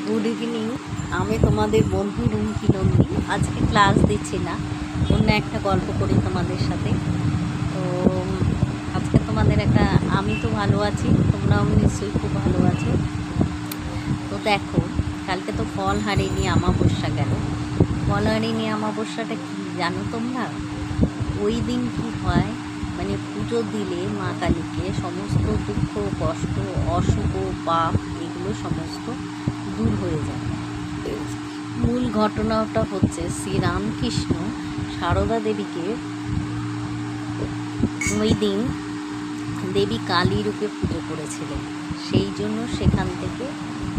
Good evening. আমি তোমাদের বন্ধু রুমকি নন্দী। আজকে ক্লাস দিচ্ছি না, অন্য একটা গল্প করি তোমাদের সাথে। তো আজকে তোমাদের আমি তো ভালো আছি, তোমরাও নিশ্চয়ই খুব ভালো আছো। তো দেখো, কালকে তো ফল হারিনি অমাবস্যা গেল। ফল হারিনি অমাবস্যাটা কি জানো তোমরা? ওই দিন কি হয়, মানে পুজো দিলে মা কালীকে সমস্ত দুঃখ, কষ্ট, অশুভ, পাপ এগুলো সমস্ত দূর হয়ে যায়। মূল ঘটনাটা হচ্ছে শ্রীরামকৃষ্ণ সারদা দেবীকে ওই দিন দেবী কালী রূপে পুজো করেছিলেন। সেই জন্য সেখান থেকে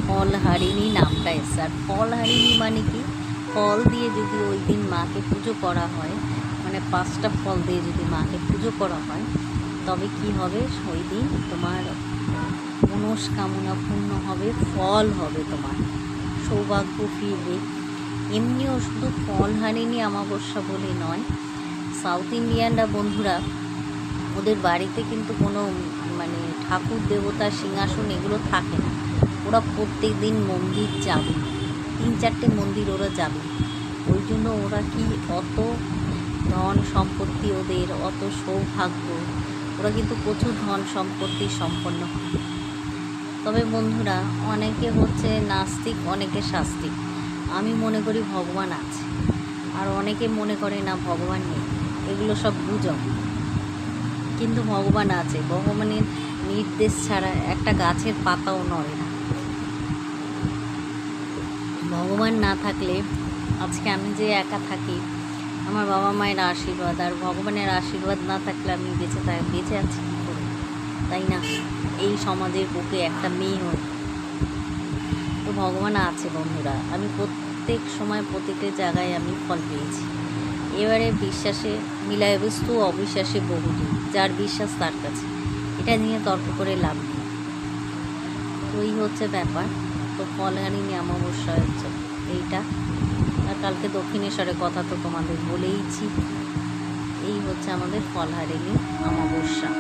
ফলহারিণী নামটা এসছে। আর ফলহারিণী মানে কি? ফল দিয়ে যদি ওই দিন মাকে পুজো করা হয়, মানে 5টা ফল দিয়ে যদি মাকে পুজো করা হয়, তবে কি হবে, ওই দিন তোমার মনস্কামনা পূর্ণ হবে, ফল হবে, তোমার সৌভাগ্য ফিরবে। এমনিও শুধু ফলহারিণী অমাবস্যা বলে নয়, সাউথ ইন্ডিয়ানরা বন্ধুরা, ওদের বাড়িতে কিন্তু কোনো মানে ঠাকুর দেবতা সিংহাসন এগুলো থাকে না। ওরা প্রত্যেক দিন মন্দির যাবে, 3-4টে মন্দির ওরা যাবে। ওই জন্য ওরা কি অত ধন সম্পত্তি, ওদের অত সৌভাগ্য, ওরা কিন্তু প্রচুর ধন সম্পত্তি সম্পন্ন হয়। তবে বন্ধুরা, অনেকে হচ্ছে নাস্তিক, অনেকে শাস্তিক। আমি মনে করি ভগবান আছে, আর অনেকে মনে করে না ভগবান নেই, এগুলো সব গুজব। কিন্তু ভগবান আছে। ভগবানের নির্দেশ ছাড়া একটা গাছের পাতাও নড়ে না। ভগবান না থাকলে আজকে আমি যে একা থাকি, আমার বাবা মায়ের আশীর্বাদ, আর ভগবানের আশীর্বাদ না থাকলে আমি বেঁচে আছি কী করে, তাই না? এই সমাজের বুকে একটা মেয়ে হয়ে। তো ভগবান আছে বন্ধুরা। আমি প্রত্যেক সময় প্রত্যেকটা জায়গায় আমি ফল পেয়েছি। এবারে বিশ্বাসে মিলায় বস্তু, অবিশ্বাসে বহুদূর। যার বিশ্বাস তার কাছে, এটা নিয়ে তর্ক করে লাভ নেই। তো এই হচ্ছে ব্যাপার। তো ফলহারিণী অমাবস্যা হচ্ছে এইটা। আর কালকে দক্ষিণেশ্বরের কথা তো তোমাদের বলেইছি। এই হচ্ছে আমাদের ফলহারিণী অমাবস্যা।